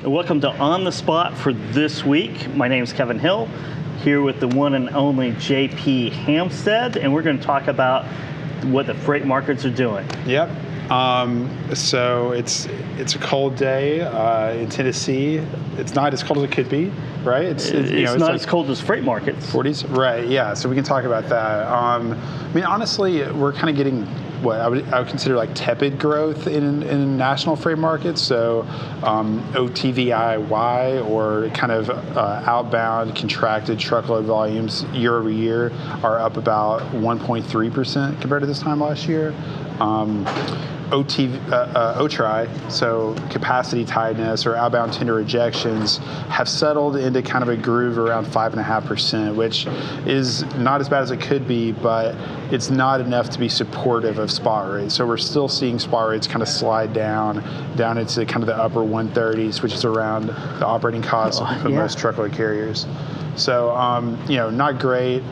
and welcome to On the Spot for this week. My name is Kevin Hill, here with the one and only JP Hampstead, and we're going to talk about what the freight markets are doing. Yep. So it's a cold day in Tennessee. It's not as cold as it could be, right? It's not like as cold as freight markets. 40s, right? Yeah. So we can talk about that. I mean, honestly, we're kind of getting what I would consider like tepid growth in national freight markets. So OTVIY, or kind of outbound contracted truckload volumes year over year, are up about 1.3% compared to this time last year. OTRI, so capacity tightness or outbound tender rejections, have settled into kind of a groove around 5.5%, which is not as bad as it could be, but it's not enough to be supportive of spot rates. So we're still seeing spot rates kind of slide down into kind of the upper 130s, which is around the operating costs of most truckload carriers. So, not great.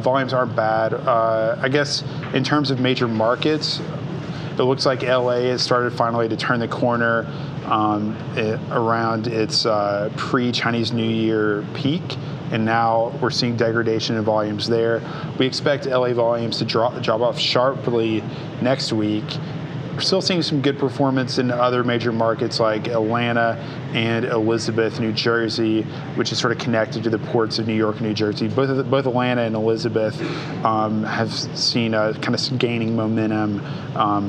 Volumes aren't bad. I guess in terms of major markets, it looks like LA has started finally to turn the corner around its pre-Chinese New Year peak, and now we're seeing degradation in volumes there. We expect LA volumes to drop off sharply next week. We're still seeing some good performance in other major markets like Atlanta and Elizabeth, New Jersey, which is sort of connected to the ports of New York and New Jersey. Both Atlanta and Elizabeth have seen a kind of gaining momentum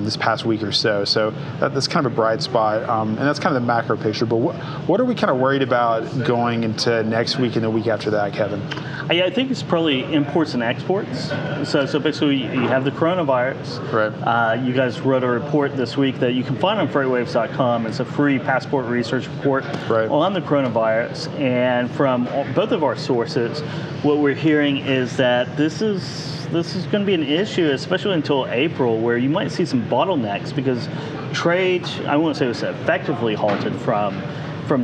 this past week or so. So that's kind of a bright spot, and that's kind of the macro picture. But what are we kind of worried about going into next week and the week after that, Kevin? I think it's probably imports and exports. So basically, you have the coronavirus. Right. You guys wrote a report this week that you can find on FreightWaves.com. It's a free passport research report on the coronavirus. And from both of our sources, what we're hearing is that this is going to be an issue, especially until April, where you might see some bottlenecks because trade, I wouldn't say it was effectively halted from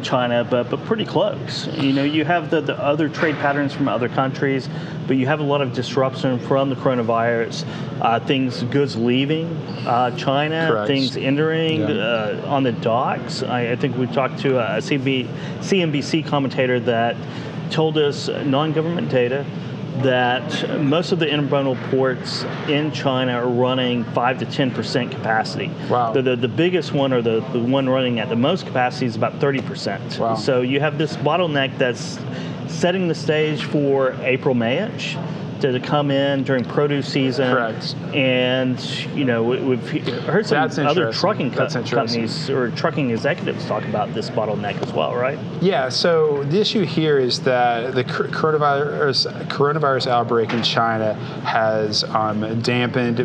China, but pretty close. You have the other trade patterns from other countries, but you have a lot of disruption from the coronavirus. Goods leaving China, Correct. Things entering on the docks. I think we talked to a CNBC commentator that told us non-government data that most of the intermodal ports in China are running 5 to 10% capacity. Wow. The biggest one, or the one running at the most capacity, is about 30%. Wow. So you have this bottleneck that's setting the stage for April, May-ish to come in during produce season. Correct. And we've heard some other trucking companies or trucking executives talk about this bottleneck as well, right? Yeah. So the issue here is that the coronavirus outbreak in China has dampened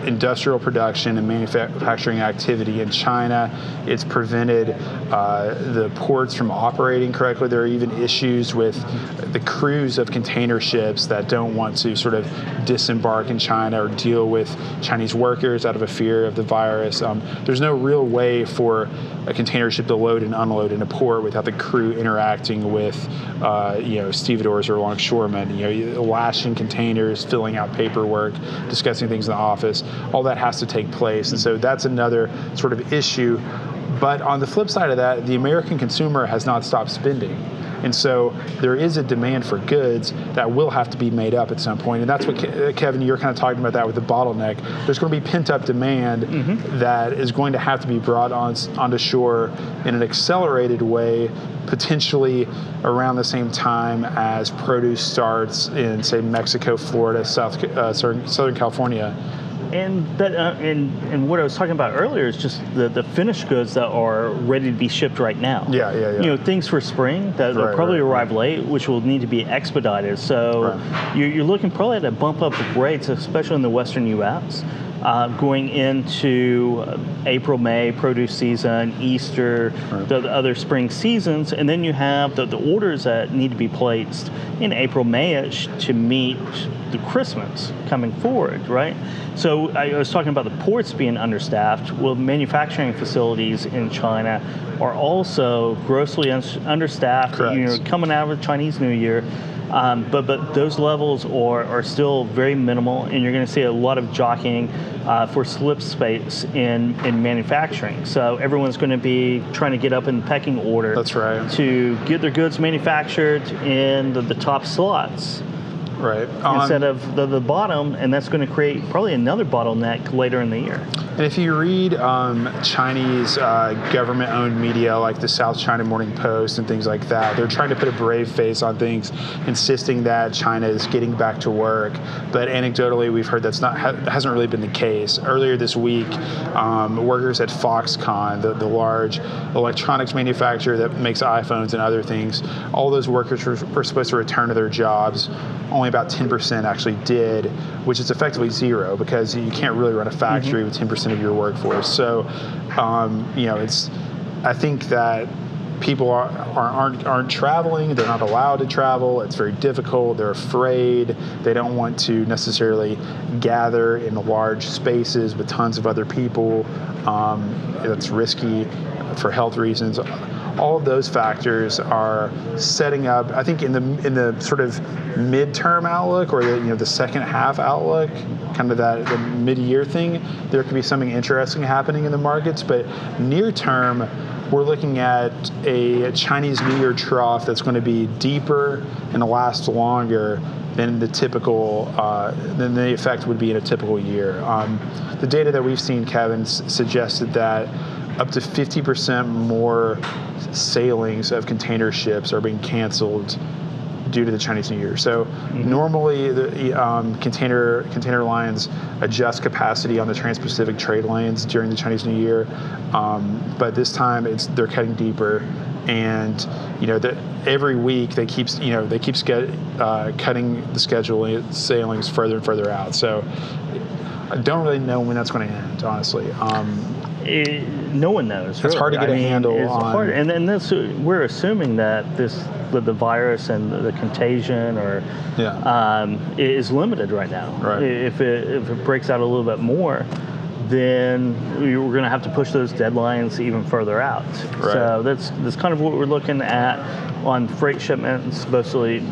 industrial production and manufacturing activity in China. It's prevented the ports from operating correctly. There are even issues with the crews of container ships that don't want to sort of disembark in China or deal with Chinese workers out of a fear of the virus. There's no real way for a container ship to load and unload in a port without the crew interacting with stevedores or longshoremen, lashing containers, filling out paperwork, discussing things in the office. All that has to take place. And so that's another sort of issue. But on the flip side of that, the American consumer has not stopped spending. And so there is a demand for goods that will have to be made up at some point. And that's what, Kevin, you're kind of talking about that with the bottleneck. There's going to be pent-up demand that is going to have to be brought onto shore in an accelerated way, potentially around the same time as produce starts in, say, Mexico, Florida, Southern California. And what I was talking about earlier is just the finished goods that are ready to be shipped right now. Yeah. Things for spring that will probably arrive late, which will need to be expedited. So you're looking probably at a bump up of rates, especially in the western U.S. Going into April, May, produce season, Easter, the other spring seasons, and then you have the orders that need to be placed in April, May-ish to meet the Christmas coming forward, right? So I was talking about the ports being understaffed. Well, manufacturing facilities in China are also grossly understaffed. Correct. Coming out of the Chinese New Year. But those levels are still very minimal, and you're going to see a lot of jockeying for slip space in manufacturing. So everyone's going to be trying to get up in the pecking order. That's right. To get their goods manufactured in the top slots. Right. Instead of the bottom, and that's going to create probably another bottleneck later in the year. And if you read Chinese government-owned media like the South China Morning Post and things like that, they're trying to put a brave face on things, insisting that China is getting back to work. But anecdotally, we've heard hasn't really been the case. Earlier this week, workers at Foxconn, the large electronics manufacturer that makes iPhones and other things, all those workers were supposed to return to their jobs. Only about 10% actually did, which is effectively zero because you can't really run a factory with 10% of your workforce. So, I think that people aren't traveling. They're not allowed to travel. It's very difficult. They're afraid. They don't want to necessarily gather in large spaces with tons of other people. That's risky for health reasons. All of those factors are setting up, I think, in the sort of midterm outlook or the second half outlook, kind of the mid-year thing. There could be something interesting happening in the markets, but near term, we're looking at a Chinese New Year trough that's going to be deeper and last longer than the typical, than the effect would be in a typical year. The data that we've seen, Kevin, suggested that up to 50% more sailings of container ships are being canceled due to the Chinese New Year. So normally the container lines adjust capacity on the Trans-Pacific trade lanes during the Chinese New Year, but this time they're cutting deeper, and every week they keep cutting the schedule sailings further and further out. So I don't really know when that's going to end, honestly. No one knows. It's hard to get a handle on. Hard. And we're assuming that the virus and the contagion is limited right now. Right. If it breaks out a little bit more, then we're going to have to push those deadlines even further out. Right. So that's kind of what we're looking at on freight shipments, mostly,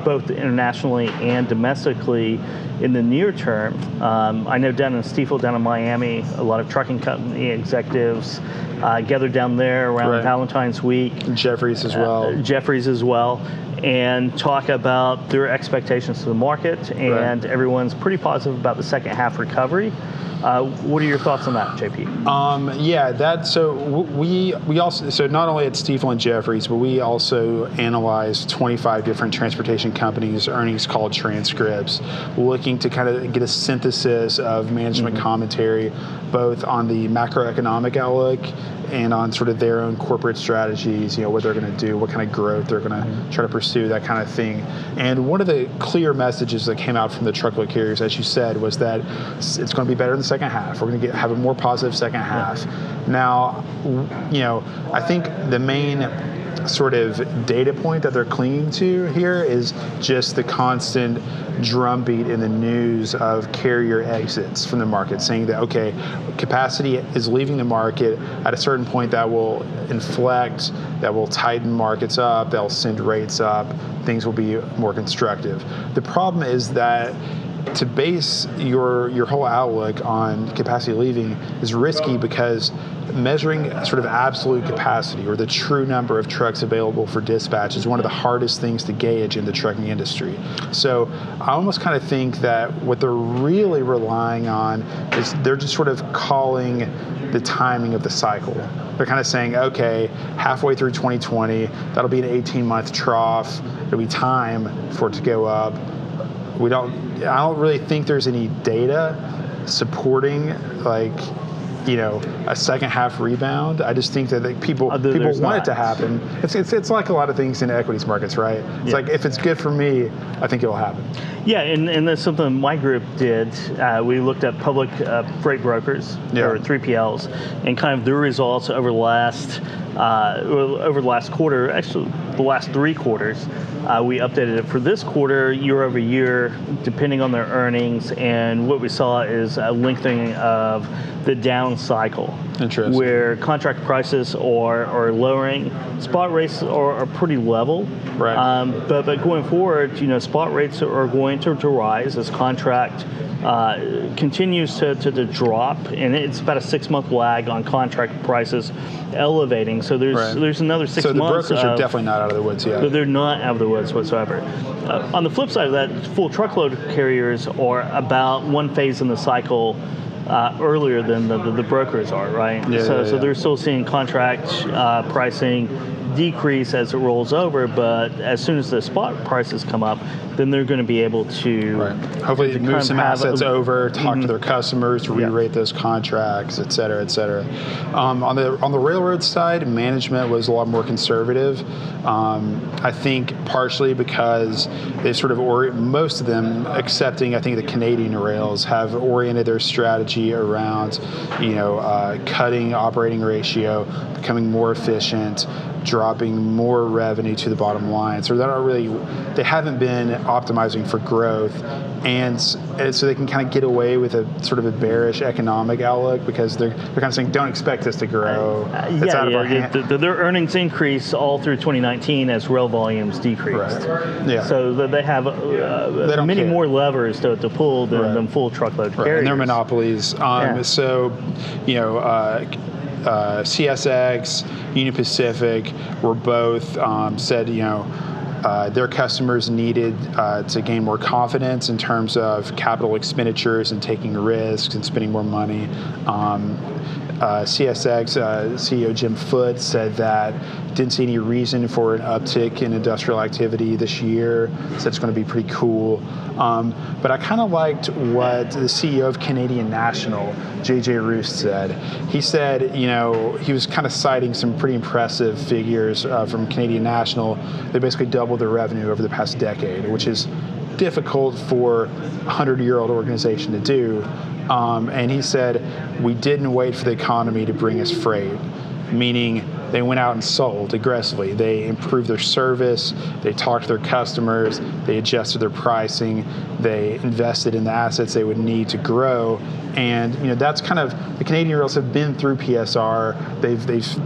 both internationally and domestically in the near term. I know down in Stiefel, down in Miami, a lot of trucking company executives gathered down there around Valentine's week. Jeffries as well. And talk about their expectations to the market, and everyone's pretty positive about the second half recovery. What are your thoughts on that, JP? We also not only at Stiefel and Jeffries, but we also analyzed 25 different transportation companies' earnings call transcripts, looking to kind of get a synthesis of management commentary, both on the macroeconomic outlook and on sort of their own corporate strategies, what they're going to do, what kind of growth they're going to try to pursue, that kind of thing. And one of the clear messages that came out from the truckload carriers, as you said, was that it's going to be better in the second half. We're going to have a more positive second half. Now, I think the main sort of data point that they're clinging to here is just the constant drumbeat in the news of carrier exits from the market, saying that, okay, capacity is leaving the market at a certain point that will inflect, that will tighten markets up, that will send rates up, things will be more constructive. The problem is that to base your whole outlook on capacity leaving is risky, because measuring sort of absolute capacity or the true number of trucks available for dispatch is one of the hardest things to gauge in the trucking industry. So I almost kind of think that what they're really relying on is they're just sort of calling the timing of the cycle. They're kind of saying, okay, halfway through 2020, that'll be an 18-month trough. It'll be time for it to go up. I don't really think there's any data supporting a second half rebound. I just think that people want it to happen. It's like a lot of things in equities markets, right? It's like, if it's good for me, I think it'll happen. Yeah, and that's something my group did. We looked at public freight brokers, or 3PLs, and kind of their results over the last over the last quarter, actually the last 3 quarters. We updated it for this quarter, year over year, depending on their earnings, and what we saw is a lengthening of the down cycle. Interesting. Where contract prices are lowering, spot rates are pretty level. Right. But going forward, spot rates are going to rise as contract continues to drop, and it's about a 6-month lag on contract prices elevating. So there's another 6 months. So the brokers are definitely not out of the woods yet. But they're not out of the woods whatsoever. On the flip side of that, full truckload carriers are about one phase in the cycle earlier than the brokers are, right? So they're still seeing contract pricing decrease as it rolls over, but as soon as the spot prices come up, then they're going to be able to hopefully move some assets over, talk to their customers, re-rate those contracts, et cetera, et cetera. On the railroad side, management was a lot more conservative. I think partially because they sort of most of them, excepting I think the Canadian rails, have oriented their strategy around cutting operating ratio, becoming more efficient, dropping more revenue to the bottom line. So they haven't been optimizing for growth, and so they can kind of get away with a sort of a bearish economic outlook because they're kind of saying, don't expect us to grow. It's out of our hand. Their earnings increase all through 2019 as rail volumes decreased. Right. Yeah. So they have many more levers to pull than full truckload carriers. And they're monopolies. So, CSX, Union Pacific were both said, their customers needed to gain more confidence in terms of capital expenditures and taking risks and spending more money. CSX CEO Jim Foote said that didn't see any reason for an uptick in industrial activity this year. Said it's going to be pretty cool. But I kind of liked what the CEO of Canadian National, J.J. Roost, said. He said, he was kind of citing some pretty impressive figures from Canadian National. They basically doubled their revenue over the past decade, which is difficult for a 100-year-old organization to do. And he said, we didn't wait for the economy to bring us freight, meaning they went out and sold aggressively. They improved their service, they talked to their customers, they adjusted their pricing, they invested in the assets they would need to grow. And that's kind of, the Canadian rails have been through PSR.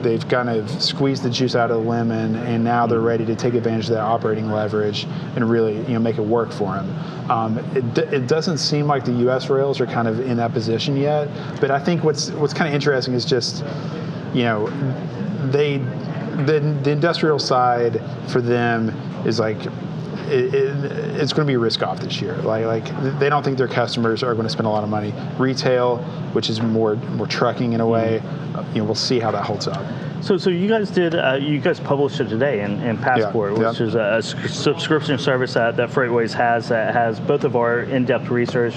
They've kind of squeezed the juice out of the lemon, and now they're ready to take advantage of that operating leverage and really make it work for them. It doesn't seem like the U.S. rails are kind of in that position yet. But I think what's kind of interesting is just the industrial side for them is like it's going to be risk off this year. Like they don't think their customers are going to spend a lot of money. Retail, which is more trucking in a way, we'll see how that holds up. So you guys published it today in Passport, which is a subscription service that FreightWaves has that has both of our in-depth research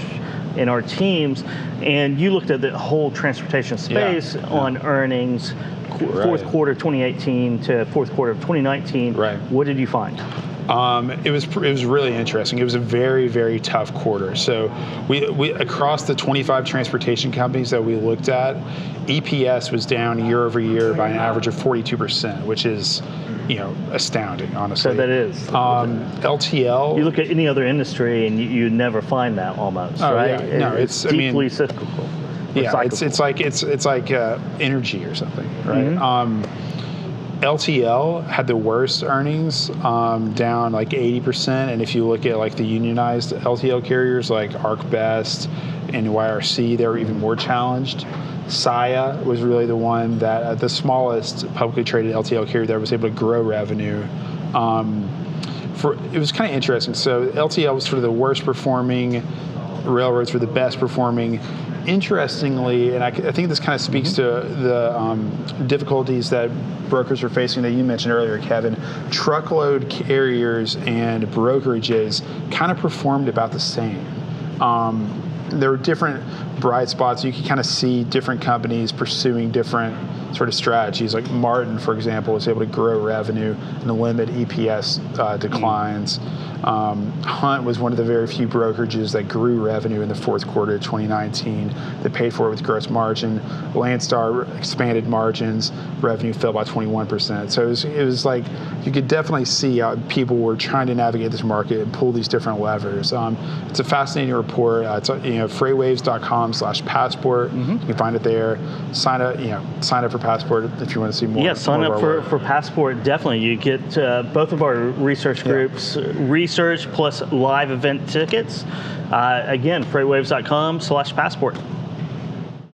in our teams, and you looked at the whole transportation space on earnings, fourth quarter 2018 to fourth quarter of 2019. Right. What did you find? It was really interesting. It was a very, very tough quarter. So we across the 25 transportation companies that we looked at, EPS was down year over year by an average of 42%, which is astounding, honestly. So that is. LTL. You look at any other industry and you never find that almost, right? Yeah. No, it's deeply cyclical. Yeah, it's like energy or something, right? LTL had the worst earnings, down like 80%. And if you look at like the unionized LTL carriers like ArcBest and YRC, they were even more challenged. Saia was really the one that the smallest publicly traded LTL carrier that was able to grow revenue. It was kind of interesting. So LTL was sort of the worst performing, railroads were the best performing. Interestingly, and I think this kind of speaks to the difficulties that brokers are facing that you mentioned earlier, Kevin, truckload carriers and brokerages kind of performed about the same. there were different bright spots. You could kind of see different companies pursuing different sort of strategies. Like Martin, for example, was able to grow revenue and limit EPS declines. Hunt was one of the very few brokerages that grew revenue in the fourth quarter of 2019. They paid for it with gross margin. Landstar expanded margins. Revenue fell by 21%. So it was like you could definitely see how people were trying to navigate this market and pull these different levers. It's a fascinating report. It's FreightWaves.com/passport. You can find it there. Sign up for Passport if you want to see more. Yeah, sign up for Passport. Definitely, you get both of our research groups. Research plus live event tickets. Again, FreightWaves.com/passport.